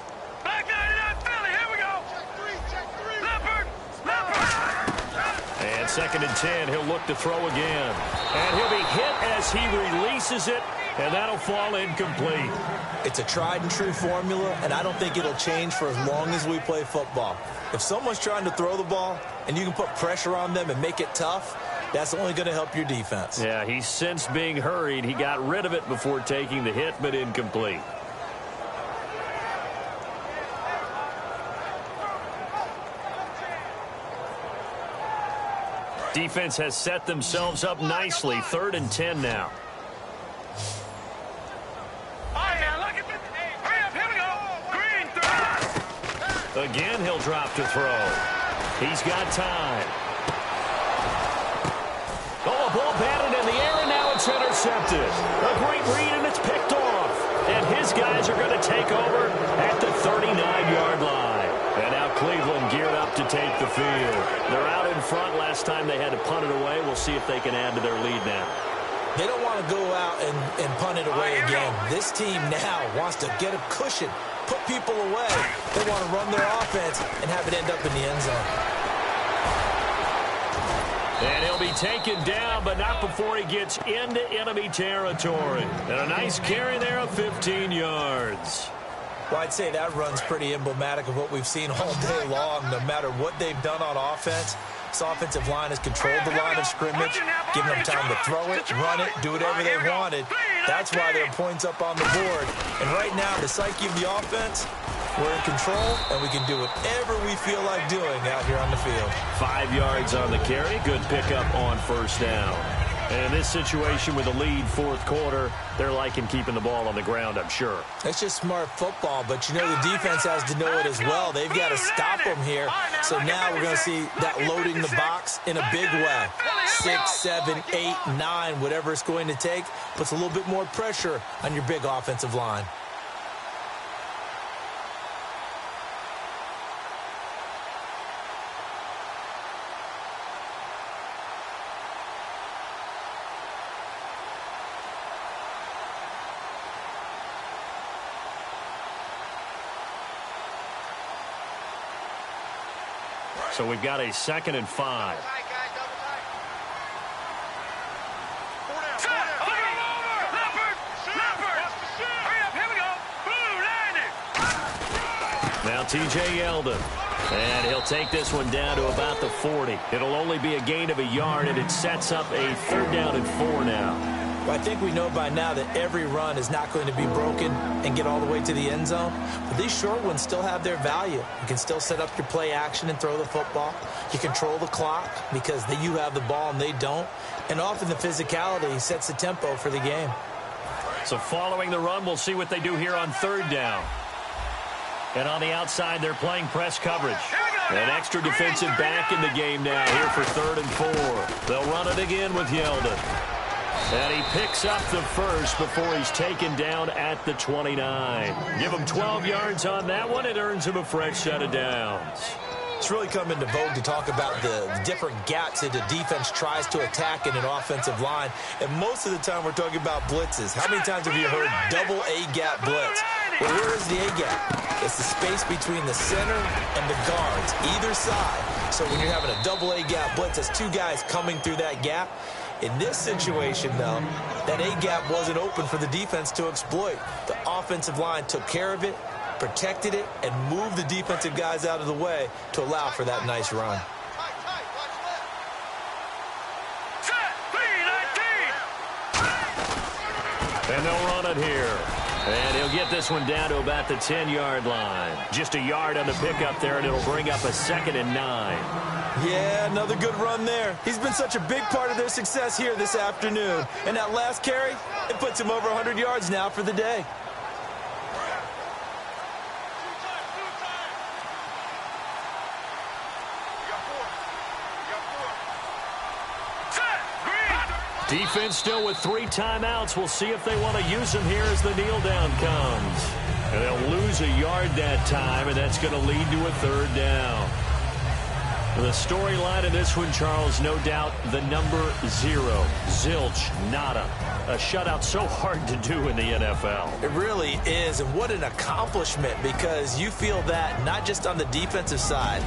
Back 99 Philly. Here we go. Check three. Leopard. And 2nd and 10. He'll look to throw again. And he'll be hit as he releases it. And that'll fall incomplete. It's a tried-and-true formula, and I don't think it'll change for as long as we play football. If someone's trying to throw the ball and you can put pressure on them and make it tough, that's only going to help your defense. Yeah, he sensed being hurried. He got rid of it before taking the hit, but incomplete. Defense has set themselves up nicely. 3rd and 10 now. Again, he'll drop to throw. He's got time. Oh, a ball batted in the air, and now it's intercepted. A great read, and it's picked off. And his guys are going to take over at the 39-yard line. And now Cleveland geared up to take the field. They're out in front. Last time they had to punt it away. We'll see if they can add to their lead now. They don't want to go out and punt it away again. This team now wants to get a cushion, put people away. They want to run their offense and have it end up in the end zone. And he'll be taken down, but not before he gets into enemy territory. And a nice carry there of 15 yards. Well, I'd say that run's pretty emblematic of what we've seen all day long. No matter what they've done on offense, this offensive line has controlled the line of scrimmage, giving them time to throw it, run it, do whatever they wanted. That's why there are points up on the board. And right now, the psyche of the offense, we're in control, and we can do whatever we feel like doing out here on the field. 5 yards on the carry. Good pickup on 1st down. And in this situation with the lead 4th quarter, they're liking keeping the ball on the ground, I'm sure. It's just smart football, but you know the defense has to know it as well. They've got to stop them here. So now we're going to see that loading the box in a big way. 6, 7, 8, 9, whatever it's going to take, puts a little bit more pressure on your big offensive line. So we've got a 2nd and 5. Now T.J. Yeldon. And he'll take this one down to about the 40. It'll only be a gain of a yard, and it sets up a 3rd down and 4 now. Well, I think we know by now that every run is not going to be broken and get all the way to the end zone. But these short ones still have their value. You can still set up your play action and throw the football. You control the clock because you have the ball and they don't. And often the physicality sets the tempo for the game. So following the run, we'll see what they do here on 3rd down. And on the outside, they're playing press coverage. An extra defensive back in the game now here for 3rd and 4. They'll run it again with Yeldon. And he picks up the first before he's taken down at the 29. Give him 12 yards on that one. It earns him a fresh set of downs. It's really come into vogue to talk about the different gaps that the defense tries to attack in an offensive line. And most of the time we're talking about blitzes. How many times have you heard double A-gap blitz? Well, where is the A-gap? It's the space between the center and the guards, either side. So when you're having a double A-gap blitz, it's 2 guys coming through that gap. In this situation, though, that A-gap wasn't open for the defense to exploit. The offensive line took care of it, protected it, and moved the defensive guys out of the way to allow for that nice run. And they'll run it here. And he'll get this one down to about the 10-yard line. Just a yard on the pickup there, and it'll bring up a 2nd and 9. Yeah, another good run there. He's been such a big part of their success here this afternoon. And that last carry, it puts him over 100 yards now for the day. Defense still with 3 timeouts. We'll see if they want to use them here as the kneel down comes. And they'll lose a yard that time, and that's going to lead to a 3rd down. The storyline of this one, Charles, no doubt the number 0. Zilch, nada. A shutout so hard to do in the NFL. It really is, and what an accomplishment, because you feel that not just on the defensive side,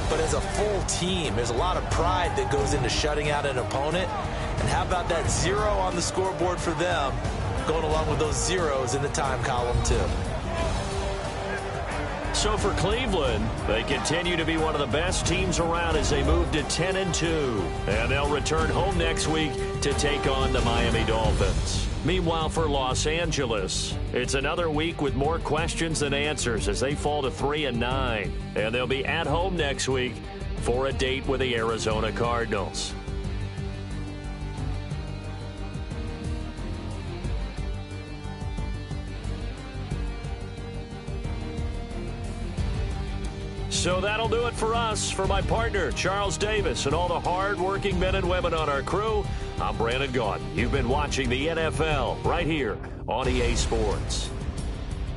but as a full team. There's a lot of pride that goes into shutting out an opponent. And how about that 0 on the scoreboard for them, going along with those zeros in the time column, too. So for Cleveland, they continue to be one of the best teams around as they move to 10-2. And they'll return home next week to take on the Miami Dolphins. Meanwhile, for Los Angeles, it's another week with more questions than answers as they fall to 3-9. And they'll be at home next week for a date with the Arizona Cardinals. So that'll do it for us. For my partner, Charles Davis, and all the hard-working men and women on our crew, I'm Brandon Gaudin. You've been watching the NFL right here on EA Sports.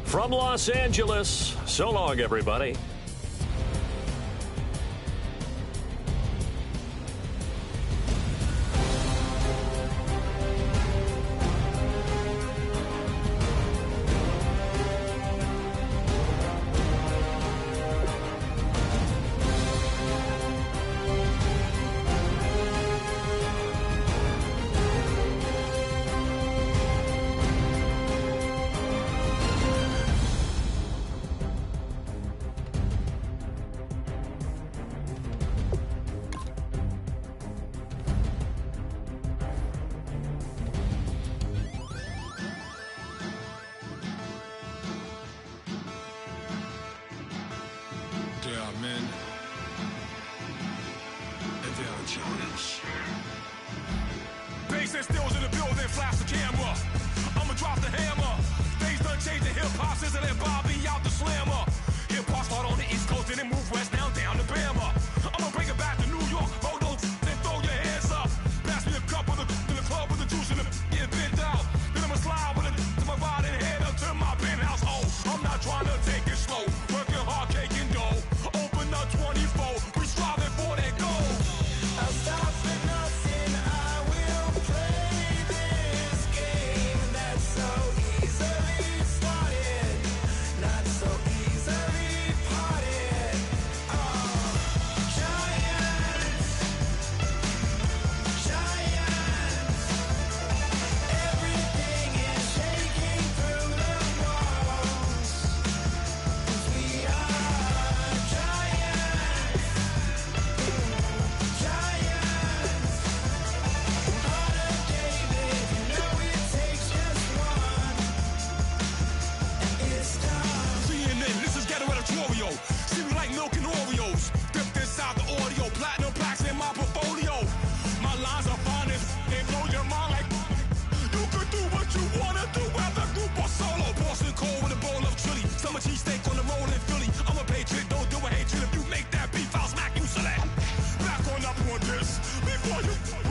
From Los Angeles, so long, everybody. Men and they are challenge. Bass and stills in the building, flash the camera. I'ma drop the hammer. Things done changed in hip-hop since I let Bobby out the slammer. Hip-hop start on the East Coast and then move west down to Bama. I'ma bring it back to New York. Hold on and throw your hands up. Pass me a cup of in the club with the juice in the get bent out. Then I'ma slide with it to my ride and head up to my penthouse. Oh, I'm not trying to take it slow. Working hard, cake and dough. 24, we striving for that goal. I'll stop for nothing, I will play this game that's so easily started, not so easily parted. Giants, everything is shaking through the walls. We are giants. CNN, this is ghetto editorial. See me like milk and Oreos. Dipped inside the audio. Platinum plaques in my portfolio. My lines are finest. They blow your mind like you could do what you wanna do, whether group or solo. Boston cold with a bowl of chili. Summer cheesesteak on the roll in Philly. I'm a patriot, don't do a hatred. If you make that beef, I'll smack you silly. Back on up on this before you.